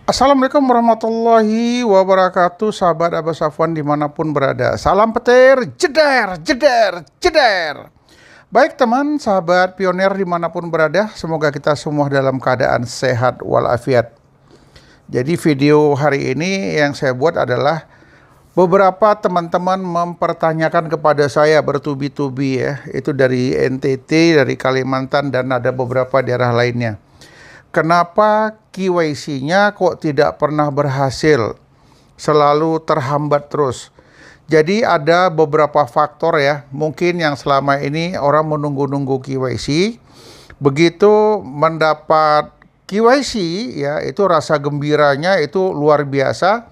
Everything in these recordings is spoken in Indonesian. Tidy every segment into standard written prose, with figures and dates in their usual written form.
Assalamualaikum warahmatullahi wabarakatuh, sahabat Abah Safwan dimanapun berada. Salam petir, jeder, jeder, jeder. Baik teman, sahabat pionir dimanapun berada, semoga kita semua dalam keadaan sehat walafiat. Jadi video hari ini yang saya buat adalah beberapa teman-teman mempertanyakan kepada saya bertubi-tubi ya, itu dari NTT, dari Kalimantan, dan ada beberapa daerah lainnya. Kenapa KYC-nya kok tidak pernah berhasil, selalu terhambat terus? Jadi ada beberapa faktor ya, mungkin yang selama ini orang menunggu-nunggu KYC, begitu mendapat KYC ya, itu rasa gembiranya itu luar biasa,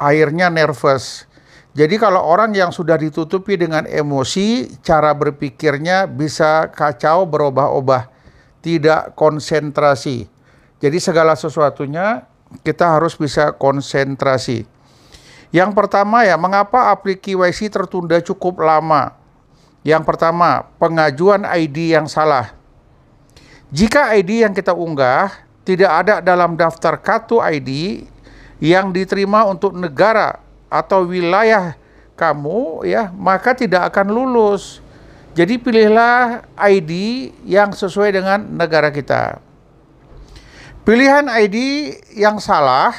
akhirnya nervous. Jadi kalau orang yang sudah ditutupi dengan emosi, cara berpikirnya bisa kacau, berubah-ubah, tidak konsentrasi. Jadi segala sesuatunya kita harus bisa konsentrasi. Yang pertama ya, mengapa aplikasi KYC tertunda cukup lama? Yang pertama, pengajuan ID yang salah. Jika ID yang kita unggah tidak ada dalam daftar kartu ID yang diterima untuk negara atau wilayah kamu ya, maka tidak akan lulus. Jadi pilihlah ID yang sesuai dengan negara kita. Pilihan ID yang salah,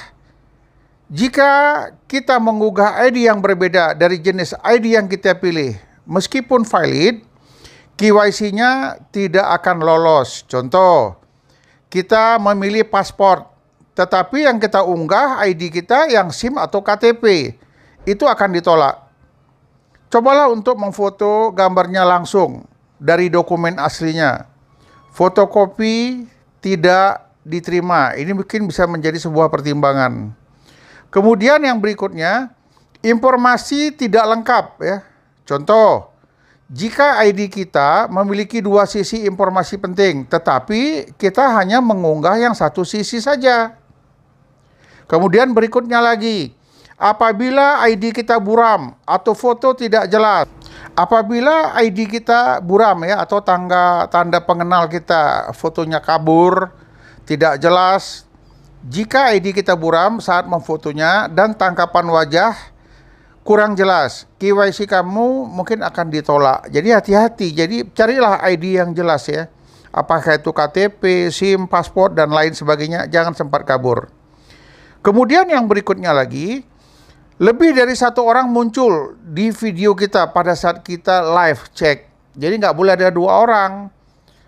jika kita mengunggah ID yang berbeda dari jenis ID yang kita pilih, meskipun valid, KYC-nya tidak akan lolos. Contoh, kita memilih paspor, tetapi yang kita unggah ID kita yang SIM atau KTP, itu akan ditolak. Cobalah untuk memfoto gambarnya langsung dari dokumen aslinya. Fotokopi tidak diterima. Ini mungkin bisa menjadi sebuah pertimbangan. Kemudian yang berikutnya, informasi tidak lengkap ya. Contoh, jika ID kita memiliki dua sisi informasi penting, tetapi kita hanya mengunggah yang satu sisi saja. Kemudian berikutnya lagi, apabila ID kita buram atau foto tidak jelas, apabila ID kita buram ya, atau tanda pengenal kita fotonya kabur, tidak jelas, jika ID kita buram saat memfotonya dan tangkapan wajah kurang jelas, KYC kamu mungkin akan ditolak. Jadi hati-hati, jadi carilah ID yang jelas ya, apakah itu KTP, SIM, paspor, dan lain sebagainya, jangan sempat kabur. Kemudian yang berikutnya lagi, lebih dari satu orang muncul di video kita pada saat kita live check. Jadi nggak boleh ada dua orang.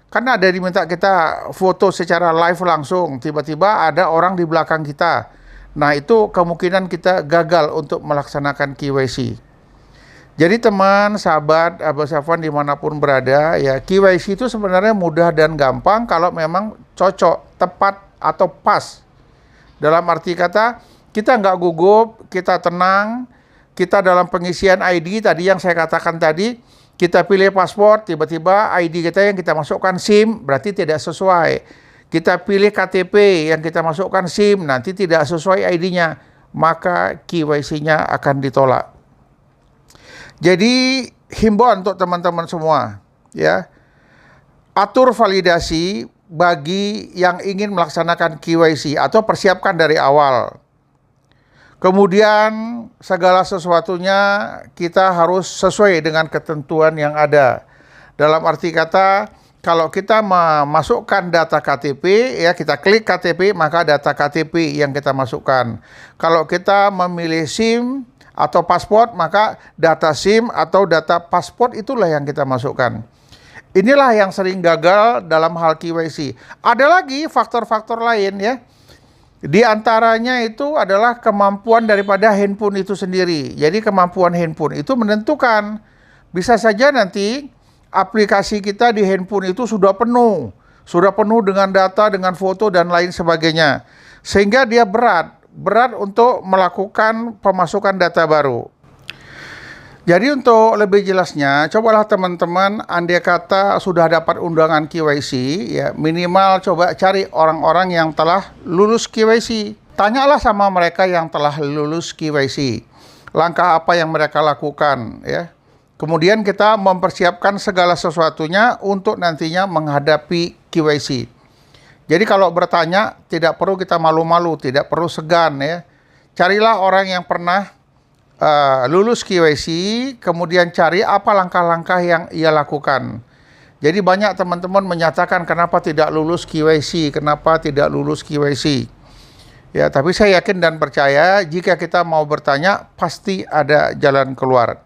Karena ada diminta kita foto secara live langsung, tiba-tiba ada orang di belakang kita. Nah itu kemungkinan kita gagal untuk melaksanakan KYC. Jadi teman, sahabat, Abah Safwan dimanapun berada, ya KYC itu sebenarnya mudah dan gampang kalau memang cocok, tepat, atau pas. Dalam arti kata, kita nggak gugup, kita tenang, kita dalam pengisian ID tadi yang saya katakan tadi, kita pilih paspor, tiba-tiba ID kita yang kita masukkan SIM, berarti tidak sesuai. Kita pilih KTP yang kita masukkan SIM, nanti tidak sesuai ID-nya, maka KYC-nya akan ditolak. Jadi himbauan untuk teman-teman semua, ya, atur validasi bagi yang ingin melaksanakan KYC atau persiapkan dari awal. Kemudian segala sesuatunya kita harus sesuai dengan ketentuan yang ada. Dalam arti kata, kalau kita memasukkan data KTP, ya kita klik KTP, maka data KTP yang kita masukkan. Kalau kita memilih SIM atau paspor, maka data SIM atau data paspor itulah yang kita masukkan. Inilah yang sering gagal dalam hal KYC. Ada lagi faktor-faktor lain ya. Di antaranya itu adalah kemampuan daripada handphone itu sendiri. Jadi kemampuan handphone itu menentukan. Bisa saja nanti aplikasi kita di handphone itu sudah penuh dengan data, dengan foto, dan lain sebagainya. Sehingga dia berat untuk melakukan pemasukan data baru. Jadi untuk lebih jelasnya, cobalah teman-teman, andai kata sudah dapat undangan KYC, ya minimal coba cari orang-orang yang telah lulus KYC. Tanyalah sama mereka yang telah lulus KYC. Langkah apa yang mereka lakukan, ya. Kemudian kita mempersiapkan segala sesuatunya untuk nantinya menghadapi KYC. Jadi kalau bertanya tidak perlu kita malu-malu, tidak perlu segan ya. Carilah orang yang pernah lulus KYC, kemudian cari apa langkah-langkah yang ia lakukan. Jadi banyak teman-teman menyatakan kenapa tidak lulus KYC, kenapa tidak lulus KYC. Ya, tapi saya yakin dan percaya jika kita mau bertanya pasti ada jalan keluar.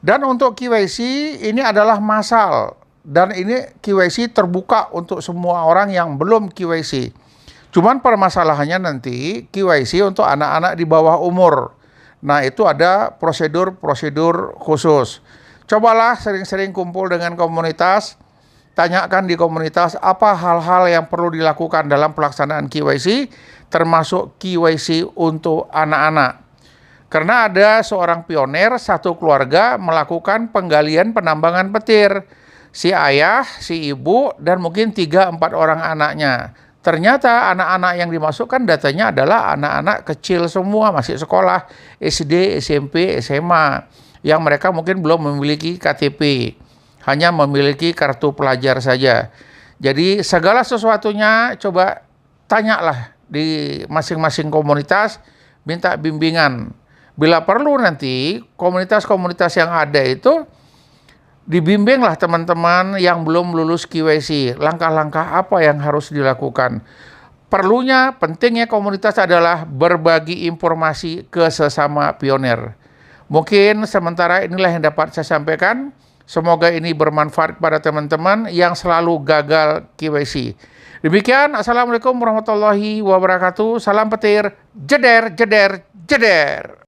Dan untuk KYC ini adalah massal dan ini KYC terbuka untuk semua orang yang belum KYC. Cuman permasalahannya nanti KYC untuk anak-anak di bawah umur. Nah, itu ada prosedur-prosedur khusus. Cobalah sering-sering kumpul dengan komunitas, tanyakan di komunitas apa hal-hal yang perlu dilakukan dalam pelaksanaan KYC, termasuk KYC untuk anak-anak. Karena ada seorang pioner, satu keluarga melakukan penggalian penambangan petir. Si ayah, si ibu, dan mungkin 3-4 orang anaknya. Ternyata anak-anak yang dimasukkan datanya adalah anak-anak kecil semua, masih sekolah, SD, SMP, SMA, yang mereka mungkin belum memiliki KTP, hanya memiliki kartu pelajar saja. Jadi segala sesuatunya coba tanyalah di masing-masing komunitas, minta bimbingan. Bila perlu nanti komunitas-komunitas yang ada itu dibimbinglah teman-teman yang belum lulus KYC, langkah-langkah apa yang harus dilakukan. Perlunya, pentingnya komunitas adalah berbagi informasi ke sesama pioner. Mungkin sementara inilah yang dapat saya sampaikan. Semoga ini bermanfaat kepada teman-teman yang selalu gagal KYC. Demikian, Assalamualaikum warahmatullahi wabarakatuh. Salam petir, jeder, jeder, jeder.